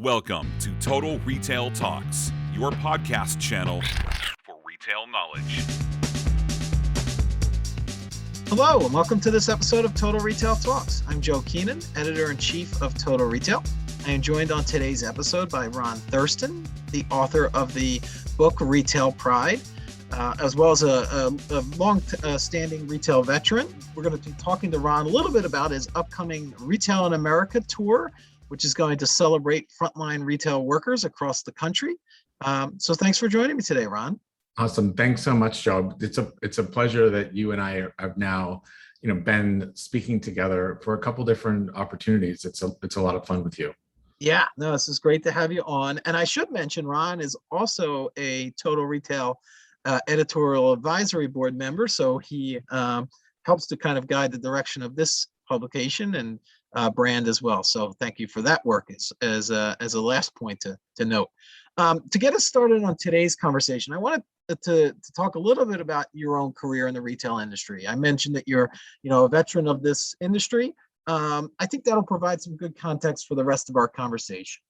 Welcome to Total Retail Talks, your podcast channel for retail knowledge. Hello, and welcome to this episode of Total Retail Talks. I'm Joe Keenan, Editor-in-Chief of Total Retail. I am joined on today's episode by Ron Thurston, the author of the book Retail Pride, as well as a long-standing retail veteran. We're going to be talking to Ron a little bit about his upcoming Retail in America tour, which is going to celebrate frontline retail workers across the country. So thanks for joining me today, Ron. Awesome. Thanks so much, Joe. It's a pleasure that you and I have now, been speaking together for a couple different opportunities. It's a lot of fun with you. Yeah, no, this is great to have you on. And I should mention, Ron is also a Total Retail editorial advisory board member. So he helps to kind of guide the direction of this publication and brand as well. So thank you for that work as a last point to note. To get us started on today's conversation, I wanted to talk a little bit about your own career in the retail industry. I mentioned that you're, a veteran of this industry. I think that'll provide some good context for the rest of our conversation.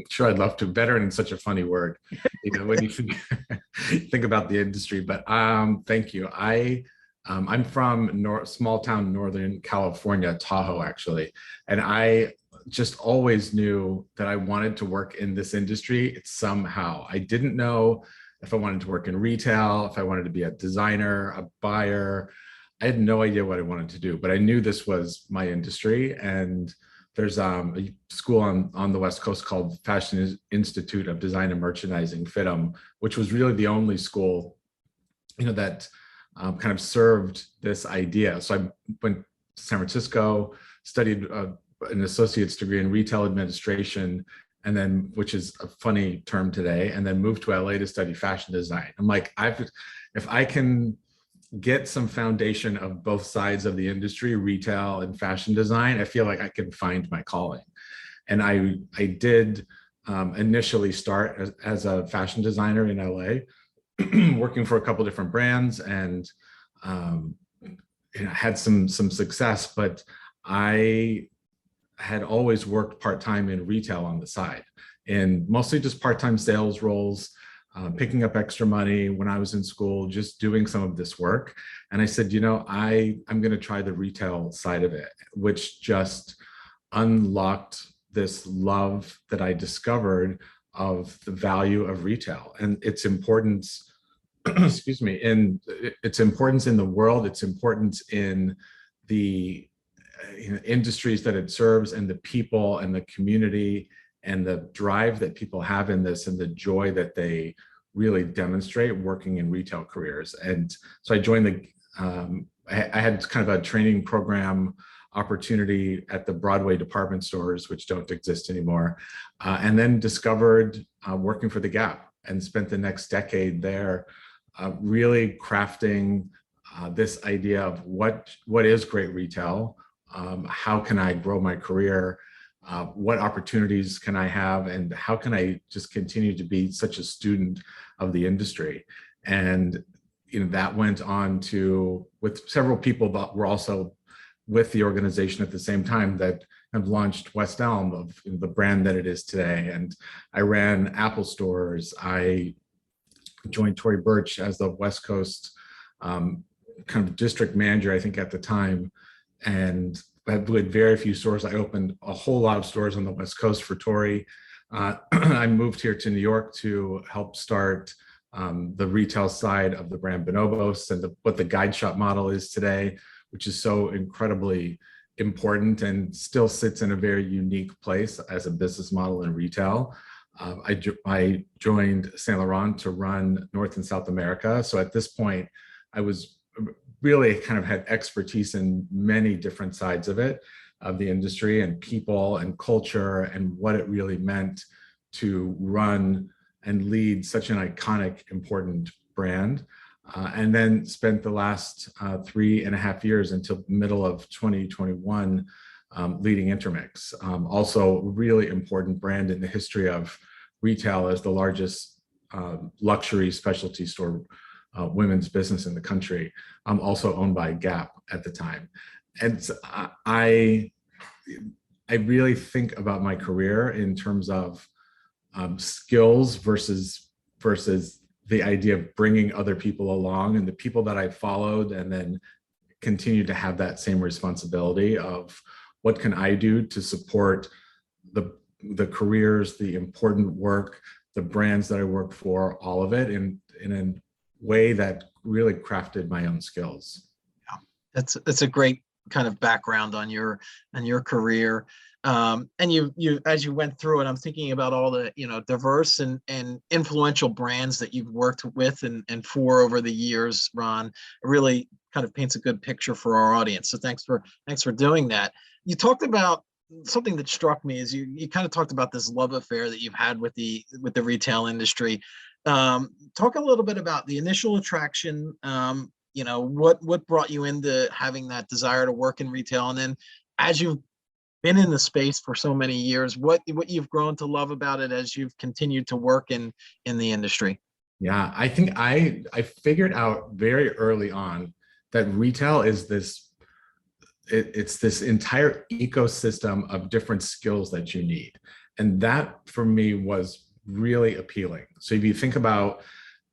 Sure, I'd love to. Veteran is such a funny word, when you think about the industry. But thank you. I'm from small town Northern California, Tahoe, actually, and I just always knew that I wanted to work in this industry somehow. I didn't know if I wanted to work in retail, if I wanted to be a designer, a buyer. I had no idea what I wanted to do, but I knew this was my industry. And there's a school on the West Coast called Fashion Institute of Design and Merchandising, FIDM, which was really the only school, that kind of served this idea. So I went to San Francisco, studied an associate's degree in retail administration, and then, which is a funny term today, and then moved to LA to study fashion design. I'm like, if I can get some foundation of both sides of the industry, retail and fashion design, I feel like I can find my calling. And I did initially start as a fashion designer in LA, working for a couple different brands, and had some success, but I had always worked part-time in retail on the side, and mostly just part-time sales roles, picking up extra money when I was in school, just doing some of this work. And I said, I'm going to try the retail side of it, which just unlocked this love that I discovered of the value of retail and its importance, excuse me, in its importance in the world, its importance in the industries that it serves, and the people and the community and the drive that people have in this, and the joy that they really demonstrate working in retail careers. And so I joined I had kind of a training program opportunity at the Broadway department stores, which don't exist anymore, and then discovered working for the Gap, and spent the next decade there really crafting this idea of what is great retail, how can I grow my career, what opportunities can I have, and how can I just continue to be such a student of the industry. And that went on to, with several people that were also with the organization at the same time, that have launched West Elm, of the brand that it is today. And I ran Apple stores. I joined Tory Burch as the West Coast kind of district manager, I think, at the time, and had very few stores. I opened a whole lot of stores on the West Coast for Tory. I moved here to New York to help start the retail side of the brand Bonobos, and what the guide shop model is today, which is so incredibly important and still sits in a very unique place as a business model in retail. I joined Saint Laurent to run North and South America. So at this point, I was really kind of had expertise in many different sides of it, of the industry and people and culture, and what it really meant to run and lead such an iconic, important brand. And then spent the last 3.5 years until middle of 2021 leading Intermix. Also really important brand in the history of retail, as the largest luxury specialty store women's business in the country, also owned by Gap at the time. And I I really think about my career in terms of skills versus the idea of bringing other people along, and the people that I followed and then continue to have that same responsibility of what can I do to support the careers, the important work, the brands that I work for, all of it in a way that really crafted my own skills. That's a great kind of background on your career. And you as you went through it, I'm thinking about all the diverse and influential brands that you've worked with and for over the years, Ron. It really kind of paints a good picture for our audience. So thanks for doing that. You talked about something that struck me is you kind of talked about this love affair that you've had with the retail industry. Talk a little bit about the initial attraction. What brought you into having that desire to work in retail, and then as you've been in the space for so many years, what you've grown to love about it as you've continued to work in the industry. Yeah, I think I figured out very early on that retail is it's this entire ecosystem of different skills that you need. And that for me was really appealing. So if you think about,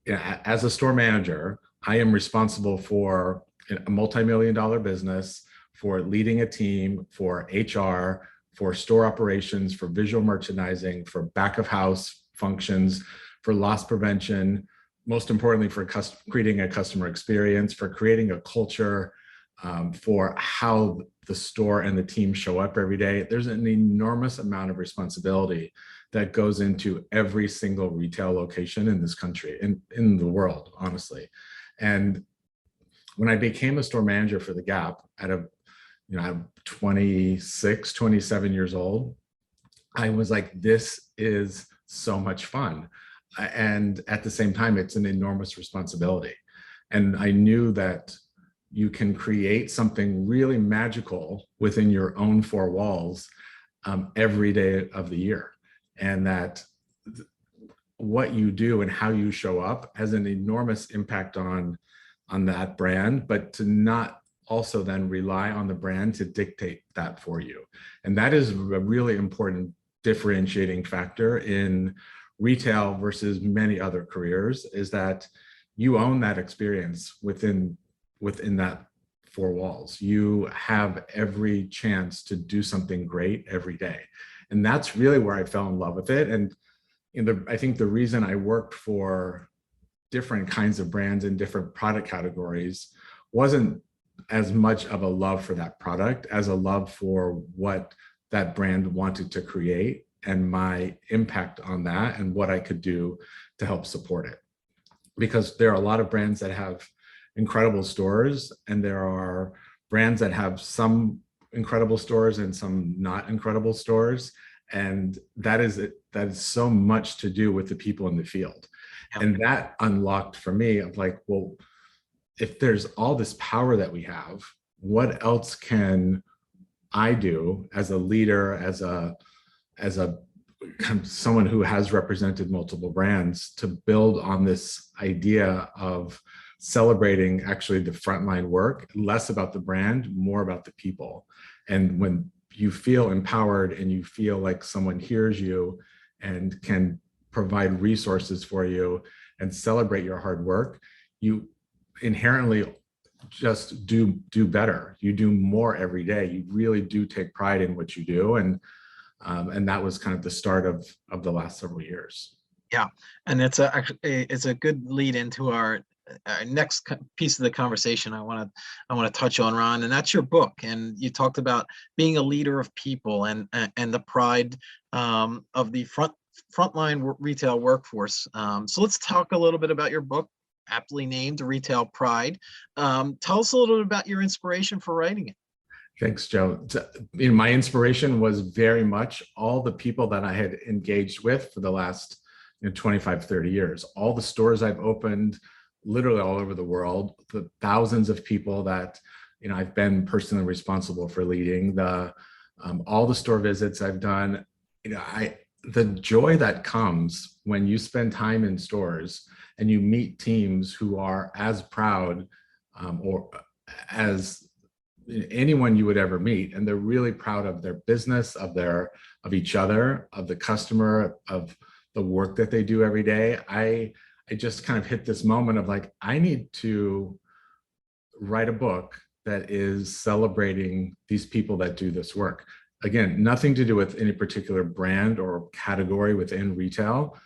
as a store manager, I am responsible for a multi-million-dollar business, for leading a team, for HR, for store operations, for visual merchandising, for back of house functions, for loss prevention, most importantly, for creating a customer experience, for creating a culture, for how the store and the team show up every day. There's an enormous amount of responsibility that goes into every single retail location in this country, in the world, honestly. And when I became a store manager for the Gap I'm 26, 27 years old, I was like, this is so much fun. And at the same time, it's an enormous responsibility. And I knew that you can create something really magical within your own four walls every day of the year. And that what you do and how you show up has an enormous impact on that brand, but to not also then rely on the brand to dictate that for you. And that is a really important differentiating factor in retail versus many other careers, is that you own that experience within that four walls. You have every chance to do something great every day. And that's really where I fell in love with it. And I think the reason I worked for different kinds of brands in different product categories wasn't as much of a love for that product as a love for what that brand wanted to create and my impact on that and what I could do to help support it. Because there are a lot of brands that have incredible stores, and there are brands that have some incredible stores and some not incredible stores. And that is so much to do with the people in the field. And that unlocked for me of like, well, if there's all this power that we have, what else can I do as a leader, as a someone who has represented multiple brands, to build on this idea of celebrating actually the frontline work, less about the brand, more about the people. And when you feel empowered and you feel like someone hears you and can provide resources for you and celebrate your hard work, you inherently just do better. You do more every day. You really do take pride in what you do. And that was kind of the start of the last several years. Yeah, and it's a good lead into our next piece of the conversation I want to touch on, Ron, and that's your book. And you talked about being a leader of people and the pride of the frontline retail workforce. So let's talk a little bit about your book, aptly named Retail Pride. Tell us a little bit about your inspiration for writing it. Thanks, Joe. My inspiration was very much all the people that I had engaged with for the last 25, 30 years. All the stores I've opened, literally all over the world, the thousands of people that I've been personally responsible for leading, all the store visits I've done. The joy that comes when you spend time in stores and you meet teams who are as proud or as anyone you would ever meet, and they're really proud of their business, of each other, of the customer, of the work that they do every day. I just kind of hit this moment of like, I need to write a book that is celebrating these people that do this work. Again, nothing to do with any particular brand or category within retail.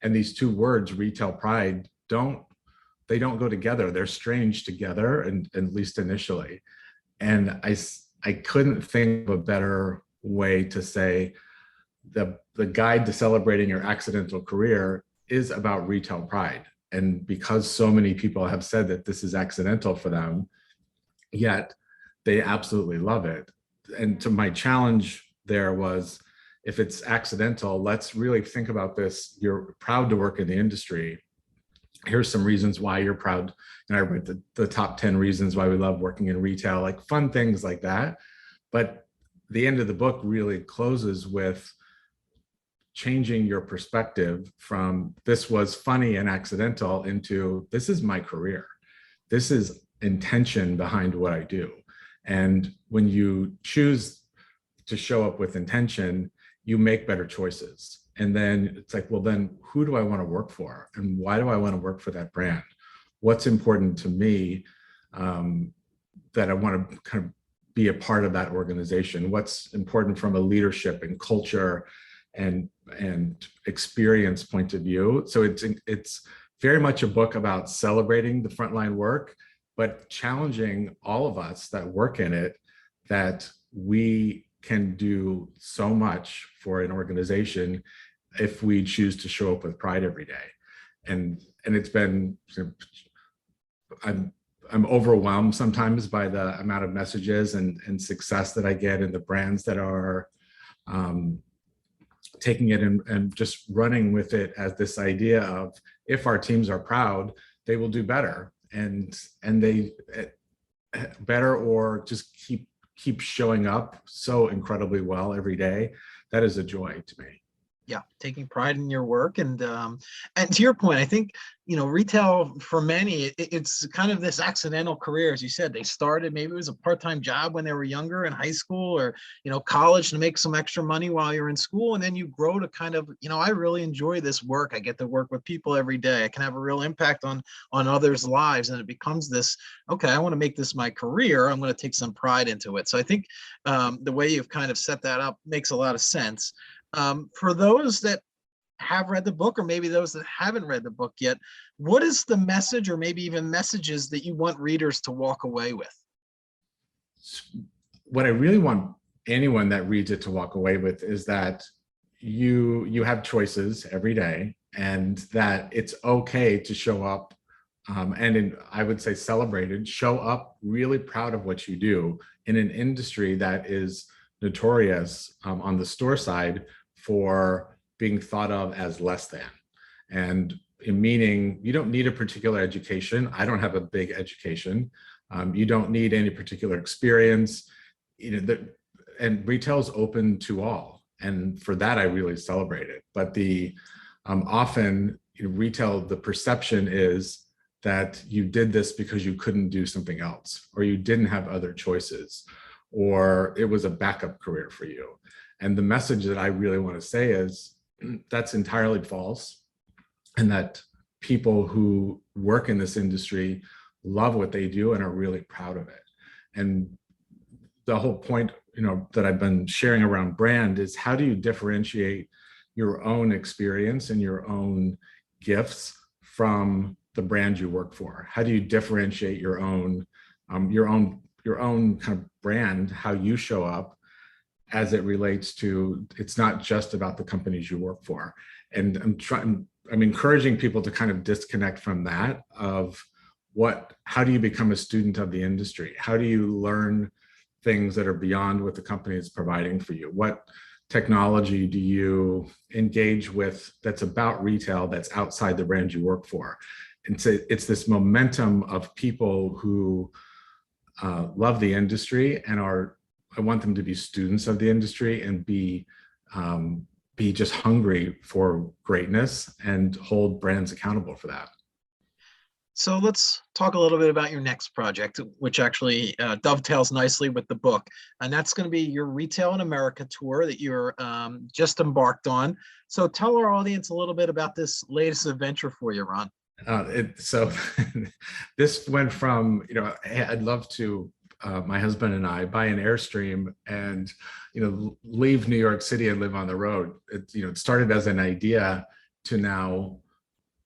And these two words, retail pride, don't go together. They're strange together, and at least initially. And I couldn't think of a better way to say the guide to celebrating your accidental career is about retail pride. And because so many people have said that this is accidental for them, yet they absolutely love it. And to my challenge there was, if it's accidental, let's really think about this. You're proud to work in the industry. Here's some reasons why you're proud. And I wrote the top 10 reasons why we love working in retail, like fun things like that. But the end of the book really closes with changing your perspective from this was funny and accidental into this is my career. This is intention behind what I do. And when you choose to show up with intention, you make better choices. And then it's like, well, then who do I want to work for? And why do I want to work for that brand? What's important to me that I want to kind of be a part of that organization? What's important from a leadership and culture and experience point of view? So it's very much a book about celebrating the frontline work, but challenging all of us that work in it, that we can do so much for an organization if we choose to show up with pride every day. And it's been, I'm overwhelmed sometimes by the amount of messages and success that I get, and the brands that are taking it and just running with it as this idea of, if our teams are proud, they will do better, and they better, or just keep showing up so incredibly well every day. That is a joy to me. Yeah, taking pride in your work. And to your point, I think, retail for many, it's kind of this accidental career. As you said, they started, maybe it was a part-time job when they were younger in high school, or, college, to make some extra money while you're in school. And then you grow to kind of, I really enjoy this work. I get to work with people every day. I can have a real impact on others' lives. And it becomes this, okay, I want to make this my career. I'm going to take some pride into it. So I think the way you've kind of set that up makes a lot of sense. For those that have read the book, or maybe those that haven't read the book yet, what is the message, or maybe even messages, that you want readers to walk away with? What I really want anyone that reads it to walk away with is that you have choices every day, and that it's okay to show up, I would say celebrated, show up really proud of what you do in an industry that is notorious on the store side for being thought of as less than. And in meaning, you don't need a particular education. I don't have a big education. You don't need any particular experience. And retail is open to all. And for that, I really celebrate it. But often in retail, the perception is that you did this because you couldn't do something else, or you didn't have other choices, or it was a backup career for you. And the message that I really want to say is that's entirely false, and that people who work in this industry love what they do and are really proud of it. And the whole point, that I've been sharing around brand is, how do you differentiate your own experience and your own gifts from the brand you work for? How do you differentiate your own kind of brand, how you show up, as it relates to, it's not just about the companies you work for. And I'm encouraging people to kind of disconnect from that of how do you become a student of the industry? How do you learn things that are beyond what the company is providing for you? What technology do you engage with that's about retail, that's outside the brand you work for? And so it's this momentum of people who love the industry and I want them to be students of the industry and be just hungry for greatness and hold brands accountable for that. So let's talk a little bit about your next project, which actually dovetails nicely with the book. And that's going to be your Retail in America tour that you're just embarked on. So tell our audience a little bit about this latest adventure for you, Ron. So this went from, hey, I'd love to, my husband and I buy an Airstream and, leave New York City and live on the road. It started as an idea to now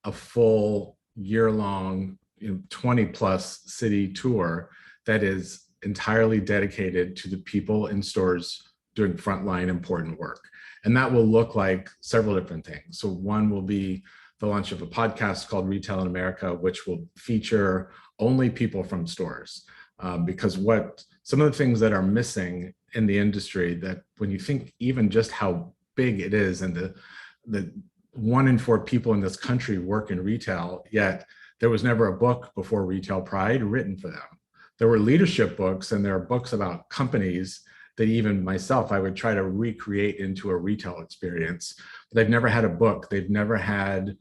a full year-long, 20 plus city tour that is entirely dedicated to the people in stores doing frontline important work. And that will look like several different things. So one will be the launch of a podcast called Retail in America, which will feature only people from stores. Because some of the things that are missing in the industry, that when you think even just how big it is, and the 1 in 4 people in this country work in retail, yet there was never a book before Retail Pride written for them. There were leadership books, and there are books about companies that even myself, I would try to recreate into a retail experience. But they've never had a book. They've never had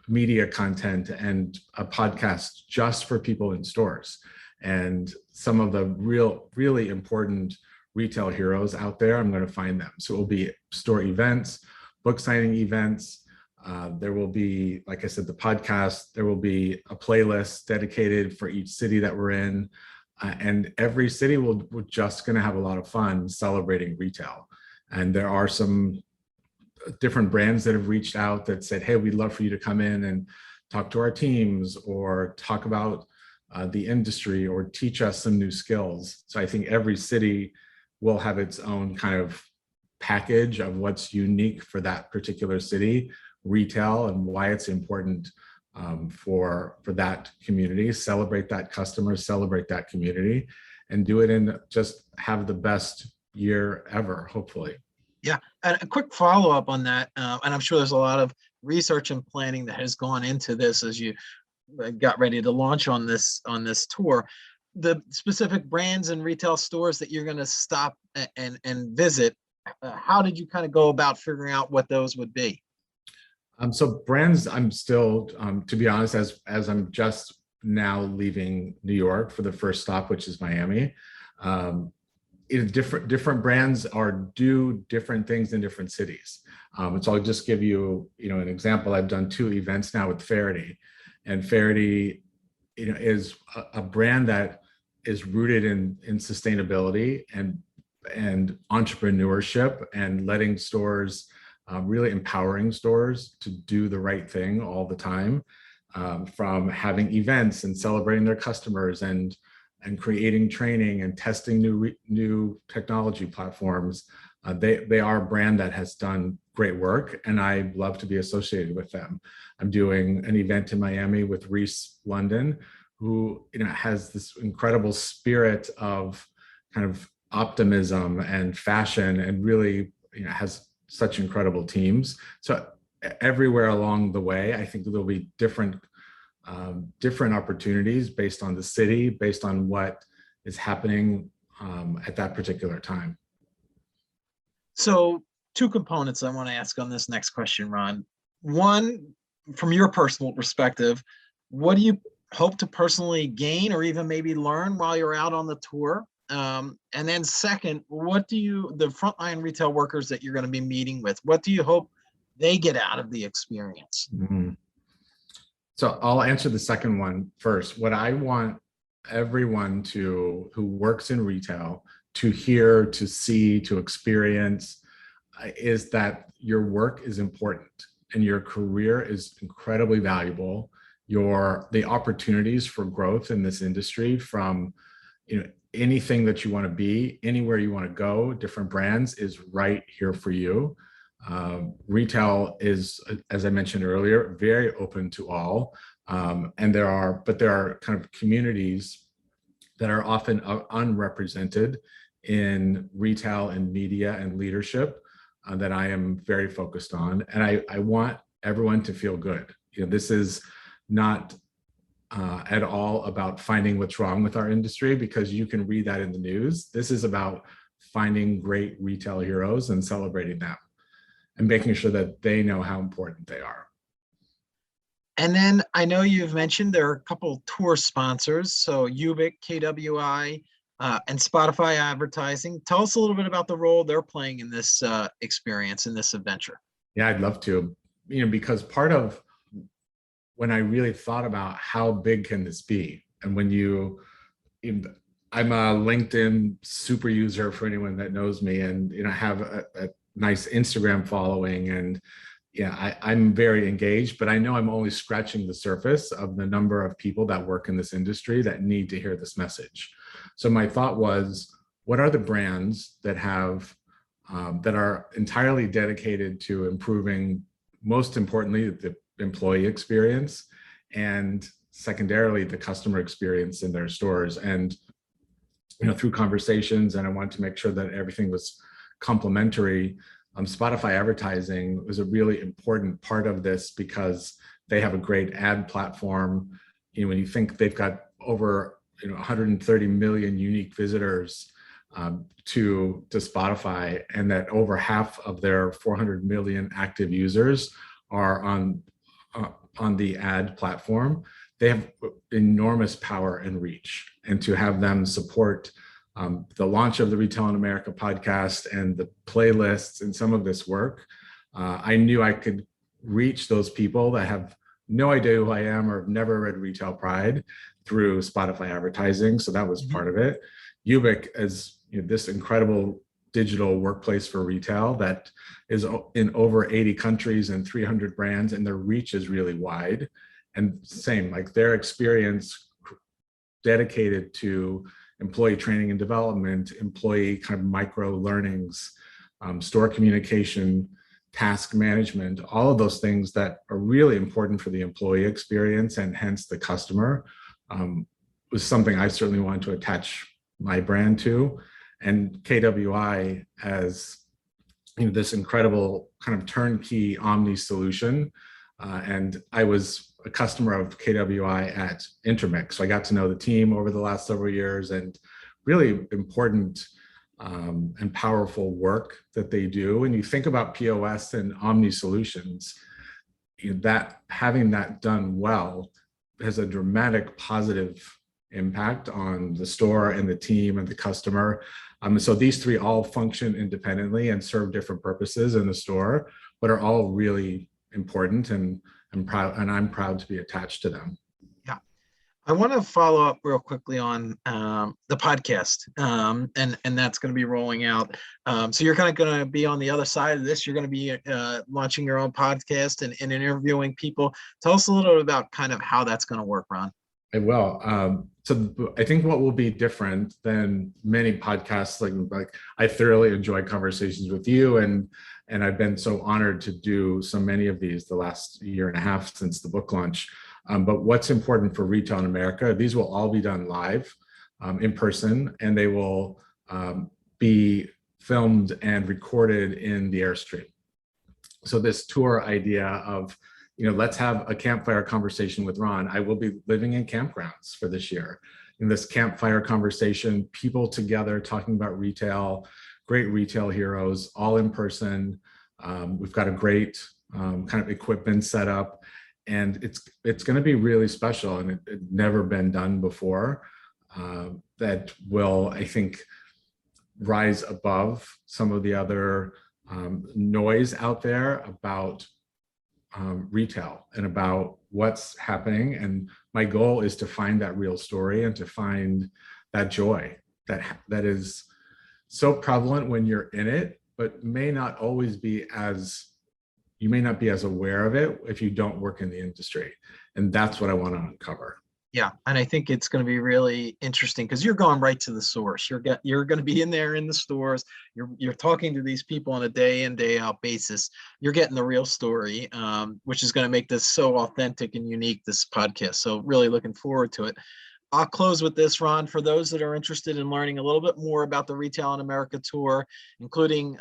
media content and a podcast just for people in stores. And some of the really important retail heroes out there, I'm going to find them. So it will be store events, book signing events. There will be, like I said, the podcast. There will be a playlist dedicated for each city that we're in. And every city we're just going to have a lot of fun celebrating retail. And there are some different brands that have reached out that said, hey, we'd love for you to come in and talk to our teams or talk about the industry or teach us some new skills. So I think every city will have its own kind of package of what's unique for that particular city, retail, and why it's important for that community. Celebrate that customer, celebrate that community, and do it and just have the best year ever, hopefully. Yeah, and a quick follow-up on that, and I'm sure there's a lot of research and planning that has gone into this as you got ready to launch on this tour. The specific brands and retail stores that you're going to stop and visit, how did you kind of go about figuring out what those would be? So brands, I'm still, to be honest, as I'm just now leaving New York for the first stop, which is Miami. Different brands do different things in different cities. And so I'll just give you, an example. I've done 2 events now with Faraday, and Faraday, is a brand that is rooted in sustainability and entrepreneurship and letting stores, really empowering stores to do the right thing all the time, from having events and celebrating their customers and creating training and testing new technology platforms. They are a brand that has done great work, and I love to be associated with them. I'm doing an event in Miami with Reese London, who has this incredible spirit of kind of optimism and fashion, and really has such incredible teams. So everywhere along the way, I think there'll be different opportunities based on the city, based on what is happening at that particular time. So 2 components I want to ask on this next question, Ron. One, from your personal perspective, what do you hope to personally gain or even maybe learn while you're out on the tour? And then second, the frontline retail workers that you're going to be meeting with, what do you hope they get out of the experience? Mm-hmm. So I'll answer the second one first. What I want everyone who works in retail to hear, to see, to experience is that your work is important and your career is incredibly valuable. The opportunities for growth in this industry, from anything that you want to be, anywhere you want to go, different brands, is right here for you. Retail is, as I mentioned earlier, very open to all. And there are kind of communities that are often unrepresented in retail and media and leadership that I am very focused on. And I want everyone to feel good. This is not at all about finding what's wrong with our industry, because you can read that in the news. This is about finding great retail heroes and celebrating them and making sure that they know how important they are. And then I know you've mentioned there are a couple tour sponsors, so Ubik, KWI, and Spotify Advertising. Tell us a little bit about the role they're playing in this experience, in this adventure. Yeah, I'd love to, because part of when I really thought about how big can this be, and I'm a LinkedIn super user for anyone that knows me, and have a nice Instagram following, and yeah, I'm very engaged, but I know I'm only scratching the surface of the number of people that work in this industry that need to hear this message. So my thought was, what are the brands that that are entirely dedicated to improving, most importantly, the employee experience, and secondarily, the customer experience in their stores? And through conversations, and I wanted to make sure that everything was complementary. Spotify Advertising was a really important part of this because they have a great ad platform. When you think they've got over 130 million unique visitors to Spotify, and that over half of their 400 million active users are on the ad platform, they have enormous power and reach. And to have them support the launch of the Retail in America podcast and the playlists and some of this work, I knew I could reach those people that have no idea who I am or have never read Retail Pride through Spotify Advertising. So that was part of it. Ubik is this incredible digital workplace for retail that is in over 80 countries and 300 brands, and their reach is really wide. And same, like their experience dedicated to employee training and development, employee kind of micro learnings, store communication, task management, all of those things that are really important for the employee experience and hence the customer, was something I certainly wanted to attach my brand to. And KWI as this incredible kind of turnkey omni solution. And I was a customer of KWI at Intermix. So I got to know the team over the last several years, and really important and powerful work that they do. When you think about POS and omni solutions, that having that done well has a dramatic positive impact on the store and the team and the customer. So these three all function independently and serve different purposes in the store, but are all really important, and I'm proud to be attached to them. Yeah, I want to follow up real quickly on the podcast, and that's going to be rolling out. So you're kind of going to be on the other side of this. You're going to be launching your own podcast and interviewing people. Tell us a little bit about kind of how that's going to work, Ron. I will. So I think what will be different than many podcasts, like I thoroughly enjoy conversations with you, and I've been so honored to do so many of these the last year and a half since the book launch. But what's important for Retail in America, these will all be done live, in person, and they will be filmed and recorded in the Airstream. So this tour idea of, let's have a campfire conversation with Ron. I will be living in campgrounds for this year. In this campfire conversation, people together talking about retail, great retail heroes, all in person. We've got a great kind of equipment set up, and it's going to be really special, and it never been done before. That will, I think, rise above some of the other noise out there about retail and about what's happening. And my goal is to find that real story and to find that joy that is so prevalent when you're in it, but you may not be as aware of it if you don't work in the industry. And that's what I want to uncover. Yeah, and I think it's going to be really interesting because you're going right to the source. You're going to be in there in the stores. You're talking to these people on a day in, day out basis. You're getting the real story, which is going to make this so authentic and unique, this podcast. So really looking forward to it. I'll close with this, Ron. For those that are interested in learning a little bit more about the Retail in America tour, including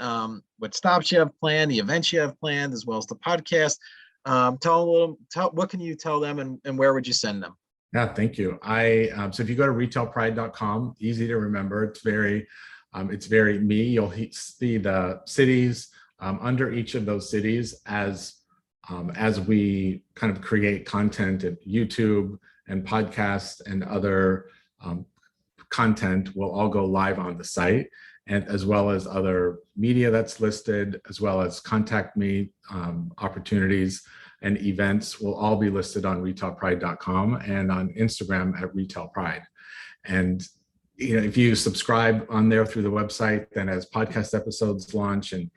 what stops you have planned, the events you have planned, as well as the podcast, what can you tell them, and where would you send them? Yeah, thank you. So if you go to retailpride.com, easy to remember. It's very me. You'll see the cities under each of those cities as as we kind of create content at YouTube and podcasts and other content will all go live on the site, and as well as other media that's listed, as well as contact me opportunities and events will all be listed on retailpride.com and on Instagram at retailpride. And if you subscribe on there through the website, then as podcast episodes launch and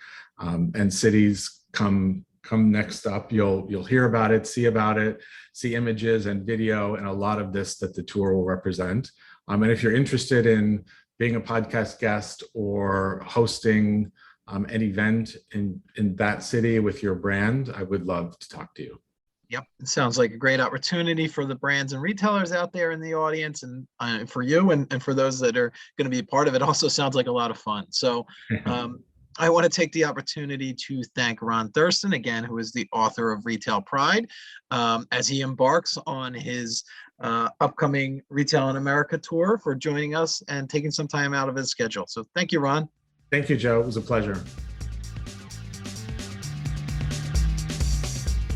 cities come next up, you'll hear about it, see images and video and a lot of this that the tour will represent. And if you're interested in being a podcast guest or hosting an event in that city with your brand, I would love to talk to you. Yep. It sounds like a great opportunity for the brands and retailers out there in the audience, and for you and for those that are going to be a part of it. Also sounds like a lot of fun. So I want to take the opportunity to thank Ron Thurston again, who is the author of Retail Pride, as he embarks on his upcoming Retail in America tour, for joining us and taking some time out of his schedule. So thank you, Ron. Thank you, Joe. It was a pleasure.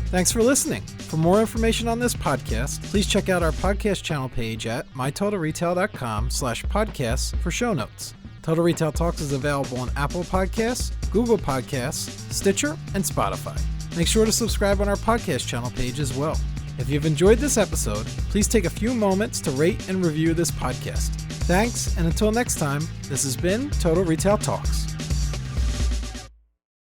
Thanks for listening. For more information on this podcast, please check out our podcast channel page at mytotalretail.com/podcasts for show notes. Total Retail Talks is available on Apple Podcasts, Google Podcasts, Stitcher, and Spotify. Make sure to subscribe on our podcast channel page as well. If you've enjoyed this episode, please take a few moments to rate and review this podcast. Thanks, and until next time, this has been Total Retail Talks.